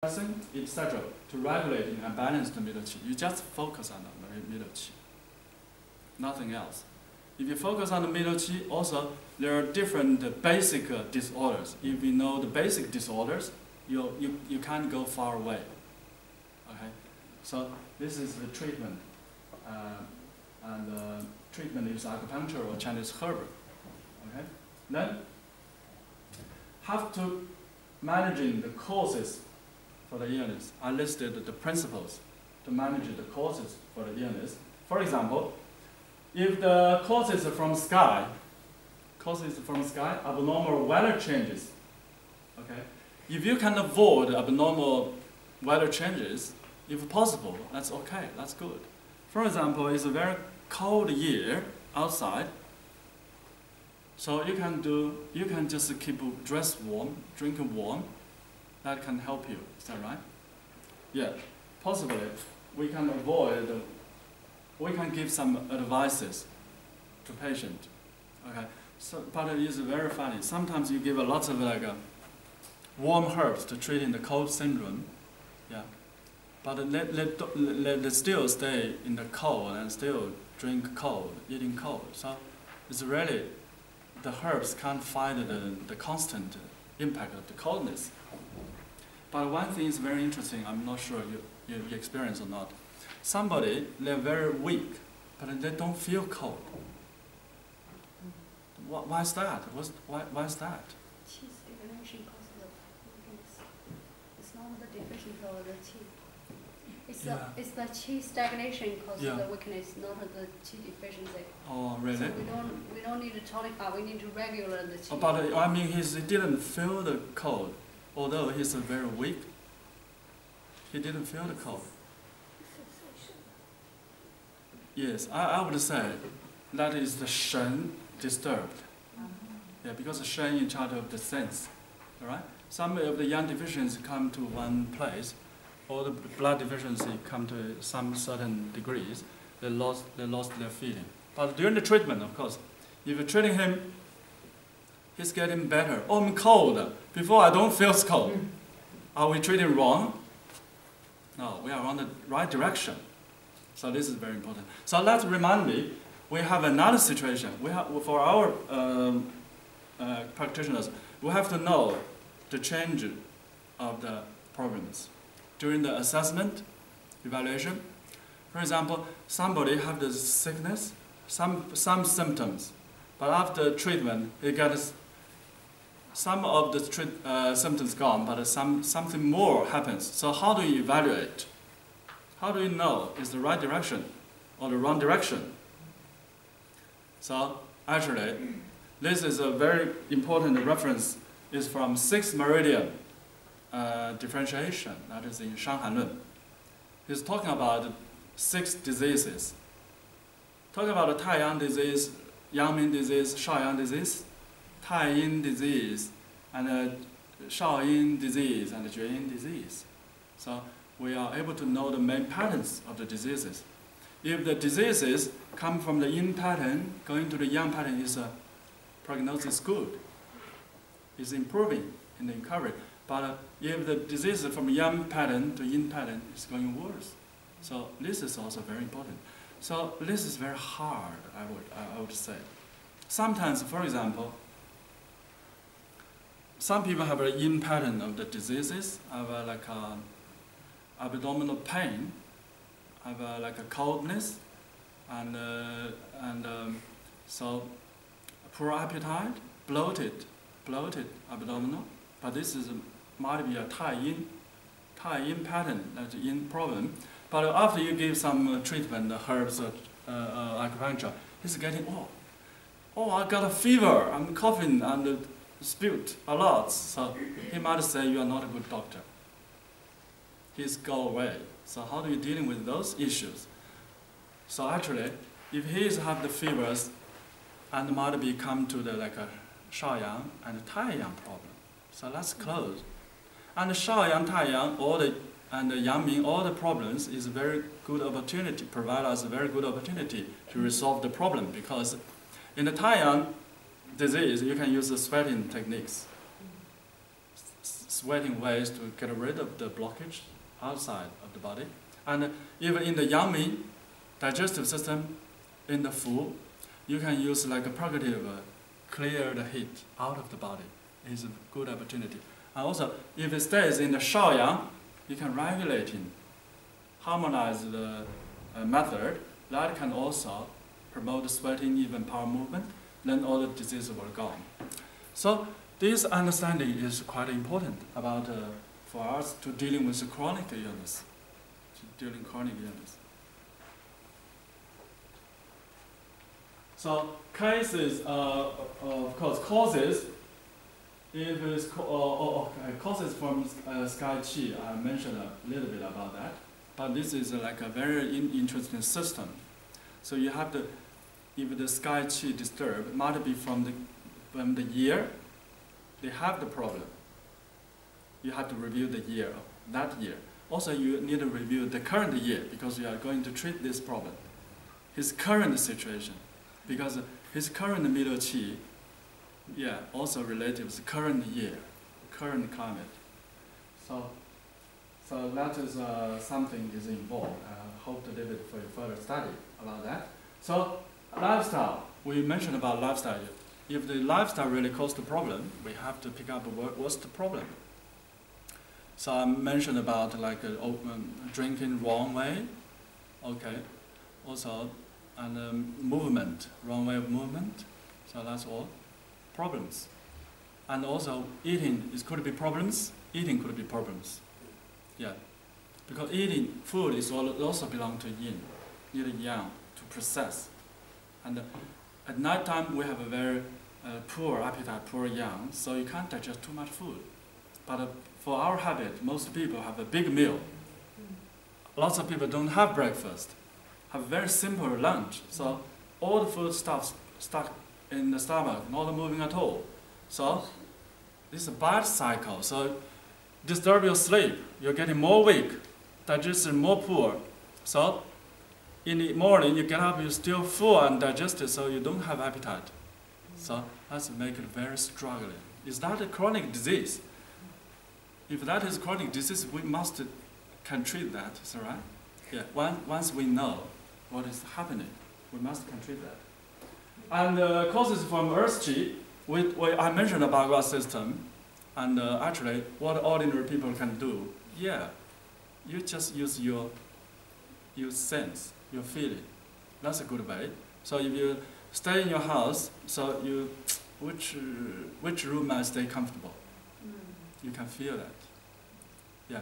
etc. to regulate a balanced middle qi. You just focus on the middle qi, nothing else. If you focus on the middle qi, also there are different basic disorders. If you know the basic disorders, you can't go far away. Okay, so this is the treatment, and treatment is acupuncture or Chinese herb. Okay, then have to managing the causes for the illness. I listed the principles to manage the causes for the illness. For example, if the causes are from sky, abnormal weather changes. Okay, if you can avoid abnormal weather changes, if possible, that's okay, that's good. For example, it's a very cold year outside, so you can just keep dressed warm, drink warm. That can help you. Is that right? Yeah, possibly we can avoid. We can give some advices to patient. Okay, so but it is very funny. Sometimes you give a lot of warm herbs to treating the cold syndrome. Yeah, but let still stay in the cold and still drink cold, eating cold. So it's really the herbs can't fight the constant impact of the coldness. But one thing is very interesting. I'm not sure you experience or not. Somebody, they're very weak, but they don't feel cold. Why is that? Why is that? Qi stagnation causes the weakness. It's not the deficiency of the qi. It's the qi stagnation causes the weakness, not the qi deficiency. Oh, really? So we don't need to tonic, we need to regulate the qi. Oh, but I mean, he didn't feel the cold, although he's very weak. He didn't feel the cold. Yes, I would say that is the Shen disturbed. Yeah, because the Shen in charge of the sense. All right. Some of the yang deficiencies come to one place, or the blood deficiency come to some certain degrees. They lost their feeling. But during the treatment, of course, if you're treating him, he's getting better. Oh, I'm cold. Before I don't feel cold. Are we treating wrong? No, we are on the right direction. So this is very important. So let's remind me, we have another situation. We have, for our practitioners, we have to know the change of the problems. During the assessment, evaluation, for example, somebody have the sickness, some symptoms, but after treatment, he gets some of the symptoms gone, but something more happens. So how do you evaluate? How do you know it's the right direction or the wrong direction? So actually, this is a very important reference. It's from 6th meridian differentiation. That is in Shanghai Lun. He's talking about 6 diseases. Talking about the Taiyang disease, Yangming disease, Shaoyang disease, Taiyin disease, and Shaoyin disease, and Jueyin disease. So we are able to know the main patterns of the diseases. If the diseases come from the yin pattern, going to the yang pattern, is prognosis good. It's improving in the recovery. But if the disease from yang pattern to yin pattern is going worse. So this is also very important. So this is very hard, I would say. Sometimes, for example, some people have a yin pattern of the diseases, have abdominal pain, have like a coldness, and so poor appetite, bloated abdominal. But this might be a Tai Yin pattern, that's yin problem. But after you give some treatment, the herbs, acupuncture, he's getting I got a fever, I'm coughing and spewed a lot. So he might say you are not a good doctor. He's go away. So how do you dealing with those issues? So actually, if he have the fevers, and might be come to the a Shaoyang and Taiyang problem. So let's close. And Shaoyang, Taiyang, and Yangming, all the problems is a very good opportunity, provide us a very good opportunity to resolve the problem, because in the Taiyang disease, you can use the sweating techniques. sweating ways to get rid of the blockage outside of the body. And even in the yummy digestive system, in the food, you can use like a purgative, clear the heat out of the body. It's a good opportunity. And also, if it stays in the shaoyang, you can regulate it, harmonize the method. That can also promote the sweating, even power movement. Then all the diseases will gone. So this understanding is quite important about for us to dealing with the chronic illness. So cases, of course, causes. If it's causes from Zhong Qi, I mentioned a little bit about that. But this is like a very interesting system. So you have to, if the Zhong Qi disturbed, might be from the year they have the problem. You have to review the year of that year. Also, you need to review the current year because you are going to treat this problem. His current situation, because his current middle qi, also related with the current year, current climate. So that is something is involved. I hope to leave it for your further study about that. So lifestyle, we mentioned about lifestyle. If the lifestyle really caused the problem, we have to pick up what's the problem. So I mentioned about like drinking wrong way, okay. Also, and movement, wrong way of movement. So that's all problems. And also eating, it could be problems. Eating could be problems. Yeah, because eating food is also belong to yin, need yang to process. And at night time we have a very poor appetite, poor yang, so you can't digest too much food. But for our habit, most people have a big meal. Lots of people don't have breakfast, have very simple lunch. So all the food stuff stuck in the stomach, not moving at all. So this is a bad cycle. So disturb your sleep, you're getting more weak, digestion more poor. So in the morning you get up, you're still full and digested, so you don't have appetite. So that's make it very struggling. Is that a chronic disease? If that is chronic disease, we can treat that, is that right? Yeah, once we know what is happening, we must can treat that. And causes from Earth Qi, I mentioned about our system, and actually what ordinary people can do, you just use your sense, your feeling. That's a good way. So if you stay in your house, so which room might stay comfortable? You can feel that. Yeah.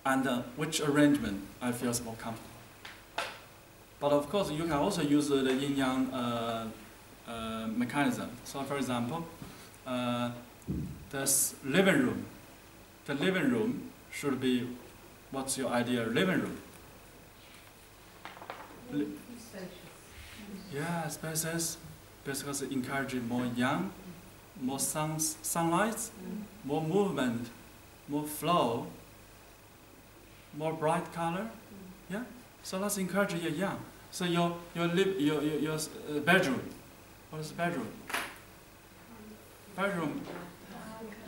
And which arrangement I feel more comfortable. But of course, you can also use the yin-yang mechanism. So for example, this living room. The living room should be, what's your ideal living room? Yeah, spaces, because it encourages more yang, more sunlight, more movement, more flow, more bright color. Yeah, so let's encourage your yang. So your bedroom. What is bedroom? Bedroom.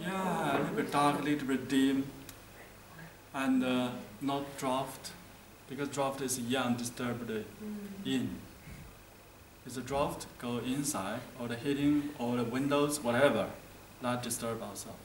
Yeah, a little bit dark, a little bit dim, and not draft, because draft is yang disturbed yin. Is the draft go inside, or the heating, or the windows, whatever, that disturb ourselves.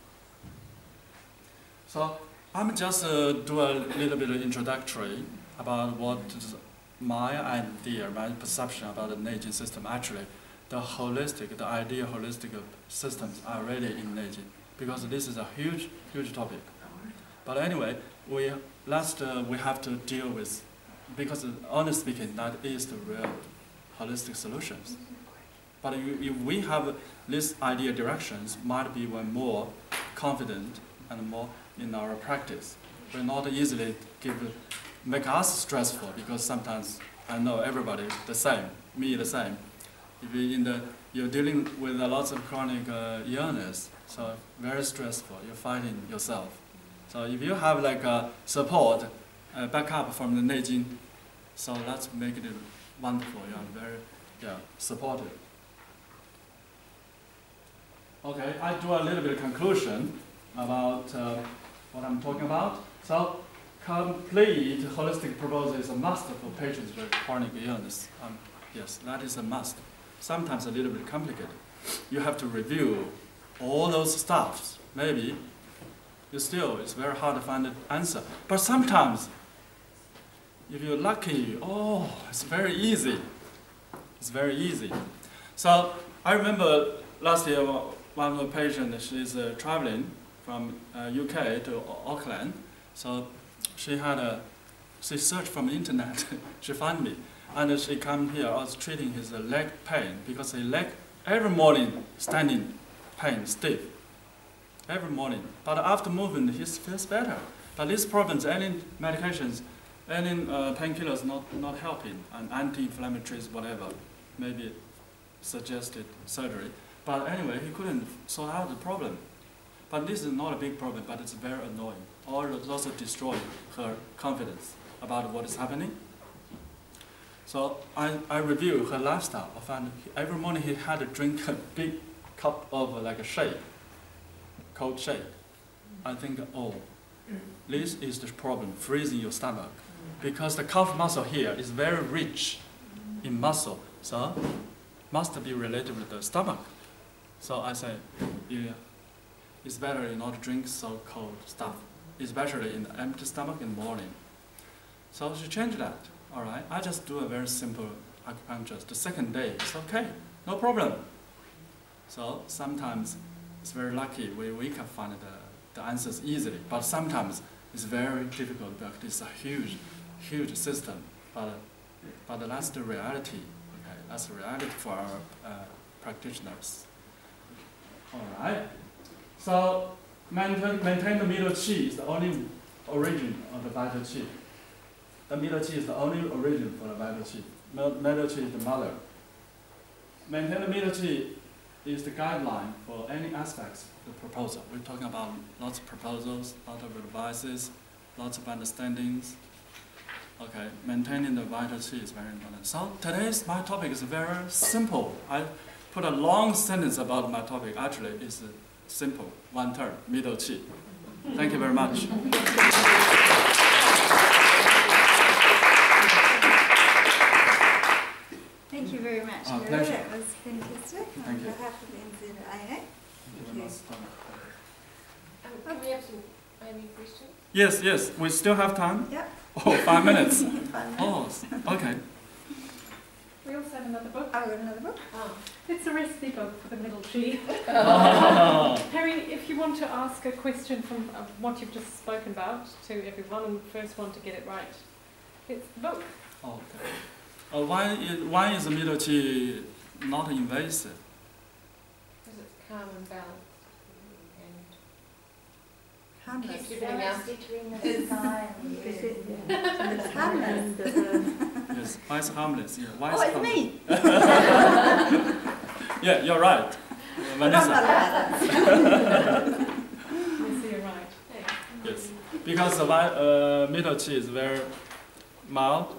So I'm just do a little bit of introductory about what is my idea, my perception about the Neijing system. Actually, the ideal holistic systems are already in Neijing, because this is a huge, huge topic. But anyway, we have to deal with, because honestly speaking, that is the real holistic solutions. But if we have this idea directions, might be one more confident and more in our practice. Will not easily make us stressful, because sometimes I know everybody the same, me the same. If you're dealing with a lot of chronic illness, so very stressful. You're fighting yourself. So if you have like a support, backup from the Neijing, so let's make it wonderful. You're very supportive. Okay, I do a little bit of conclusion about what I'm talking about. So, complete holistic proposal is a must for patients with chronic illness. Yes, that is a must. Sometimes a little bit complicated. You have to review all those stuffs. Maybe it's very hard to find an answer. But sometimes, if you're lucky, it's very easy. It's very easy. So I remember last year, one of the patients, she's traveling from UK to Auckland. So she searched from the internet. She found me. And she came here. I was treating his leg pain because his leg, every morning, standing pain, stiff. Every morning. But after moving, he feels better. But these problems, any medications, any painkillers not helping, and anti-inflammatories, whatever, maybe suggested surgery. But anyway, he couldn't sort out the problem. But this is not a big problem, but it's very annoying. Or it's also destroying her confidence about what is happening. So I review her lifestyle. I found every morning he had to drink a big cup of like a shake, cold shake. I think, this is the problem, freezing your stomach. Because the calf muscle here is very rich in muscle, so must be related with the stomach. So I say, yeah, it's better not to drink so cold stuff, especially in the empty stomach in the morning. So she changed that. All right, I just do a very simple acupuncture. The second day, it's okay, no problem. So sometimes it's very lucky we can find the answers easily, but sometimes it's very difficult because it's a huge system. But that's the reality. Okay, that's the reality for our practitioners. All right. So maintain the middle qi is the only origin of the vital qi. The middle qi is the only origin for the vital qi. Middle qi is the mother. Maintain the middle qi is the guideline for any aspects of the proposal. We're talking about lots of proposals, lots of advices, lots of understandings. Okay, maintaining the vital qi is very important. So my topic is very simple. I put a long sentence about my topic. Actually, it's simple, one term, middle qi. Thank you very much. Thank you very much. Pleasure. That was fantastic. Thank you. On behalf of the NZIA. Thank you. Can we have some questions? Yes, we still have time. Yep. 5 minutes. 5 minutes. Okay. We also have another book. Oh, we got another book? Oh. It's a recipe book for the middle qi. Harry, if you want to ask a question from what you've just spoken about to everyone, and the first one to get it right, it's the book. Okay. Why is the middle qi not invasive? Because it's calm and balanced. Harmless. Keeps everything else. It's harmless. Yes, why is harmless? Yeah, why is It's harmless? me. Yeah, you're right. Vanessa. Yes, you're right. Yes, because the middle qi is very mild,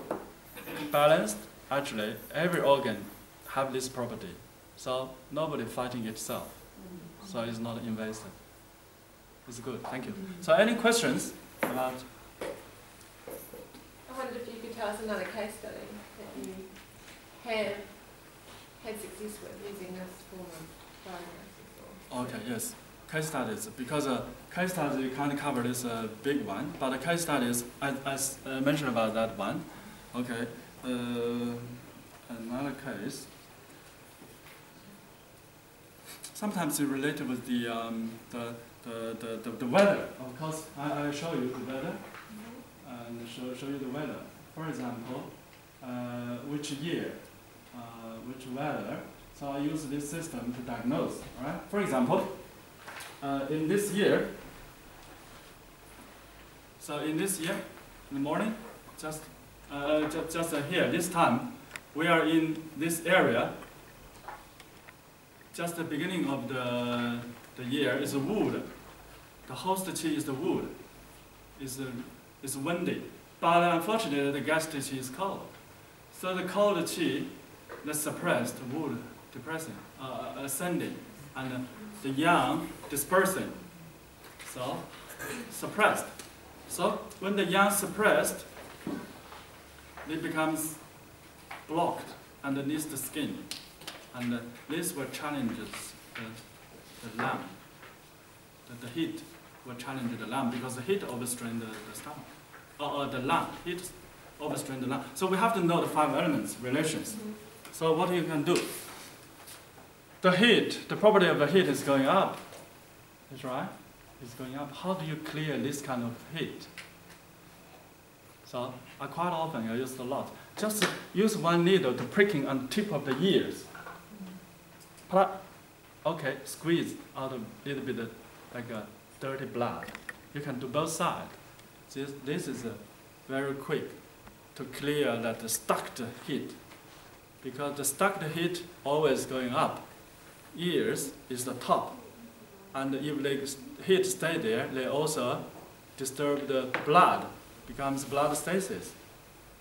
balanced. Actually, every organ have this property. So nobody fighting itself. So it's not invasive. It's good, thank you. So any questions about? I wondered if you could tell us another case study that you have had success with using this form of diagnosis. Okay, yes. Case studies, because case study kind of cover this big one, but the case studies, as I mentioned about that one. Okay, another case. Sometimes it's related with the weather. Of course, I show you the weather, and show you the weather. For example, which year, which weather. So I use this system to diagnose. All right. For example, in this year. So in this year, in the morning, just here. This time, we are in this area. Just the beginning of the year is wood. The host qi is the wood. It's windy. But unfortunately, the guest qi is cold. So the cold qi, the suppressed wood, depressing, ascending, and the yang dispersing. So, suppressed. So, when the yang suppressed, it becomes blocked underneath the skin. And this will challenge the lamp. The heat will challenge the lamp because the heat overstrains the stomach. Or the lamp, heat overstrains the lamp. So we have to know the 5 elements, relations. So what you can do? The heat, the property of the heat is going up. That's right. It's going up. How do you clear this kind of heat? So quite often I use a lot. Just use one needle to pricking on the tip of the ears. Okay, squeeze out a little bit like a dirty blood. You can do both sides. This is very quick to clear that stuck heat. Because the stuck heat always going up. Ears is the top. And if the heat stay there, they also disturb the blood, becomes blood stasis.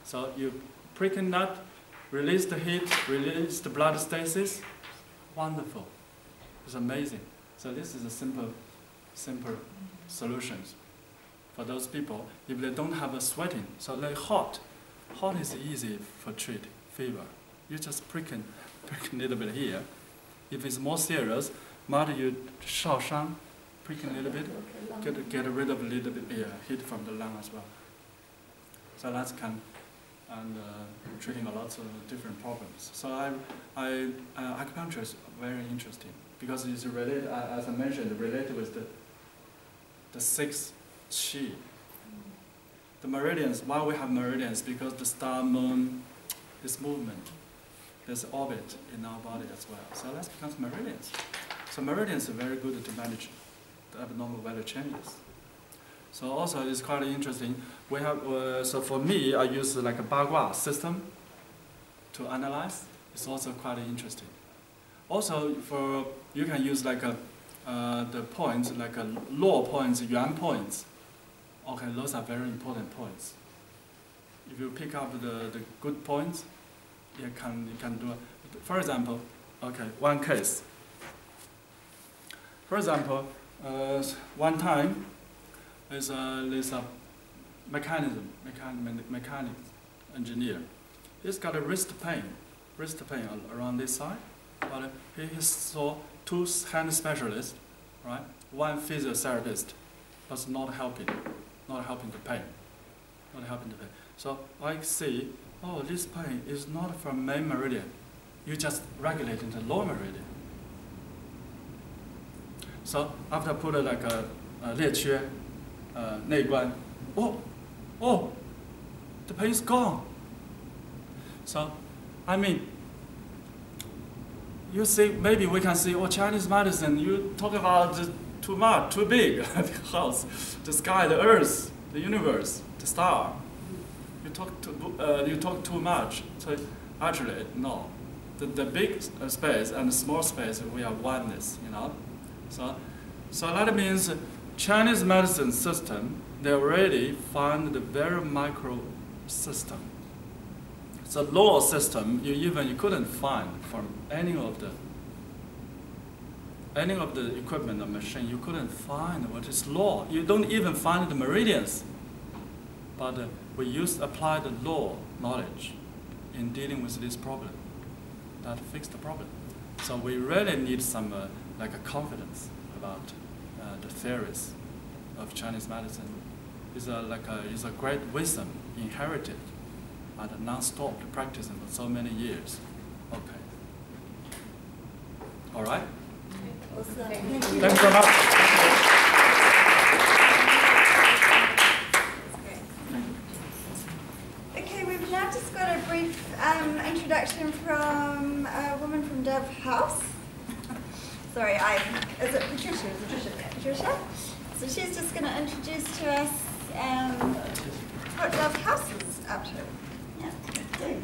So you pricking that, release the heat, release the blood stasis. Wonderful. It's amazing. So this is a simple solutions for those people if they don't have a sweating. So like hot is easy for treat fever. You just prick a little bit here. If it's more serious, might you 烧伤, prick a little bit, get rid of a little bit heat from the lung as well. So that's treating a lot of different problems. So acupuncture is very interesting because it's related, as I mentioned, related with the 6 Qi. The meridians, why we have meridians? Because the star, moon, this movement, there's orbit in our body as well. So that becomes meridians. So meridians are very good to manage the abnormal weather changes. So also it's quite interesting. We have so for me, I use like a Bagua system to analyze. It's also quite interesting. Also you can use like the points, like law points, yuan points. Okay, those are very important points. If you pick up the good points, you can do it. For example, okay, one case. For example, one time there's a mechanic engineer. He's got a wrist pain around this side, but he saw 2 hand specialists, right? One physiotherapist, but not helping the pain. So I see, oh, this pain is not from main meridian. You just regulate into lower meridian. So after I put it like a 列缺, 内关, oh, the pain is gone. So, I mean, you see, maybe we can see, oh, Chinese medicine, you talk about too much, too big, the house, the sky, the earth, the universe, the star. You talk too much. So actually, no. The big space and the small space, we are oneness, you know. So that means Chinese medicine system, they already find the very micro system. So law system, you couldn't find from any of the equipment or machine. You couldn't find what is law. You don't even find the meridians. But we apply the law knowledge in dealing with this problem. That fixed the problem. So we really need some like a confidence about the theories of Chinese medicine. It's a great wisdom inherited and non-stop practicing for so many years. Okay. All right? Awesome. Thanks so much. Okay, we've now just got a brief introduction from a woman from Dove House. Sorry, is it Patricia? Yeah, Patricia. So she's just going to introduce to us what Dove House is up to. Yeah.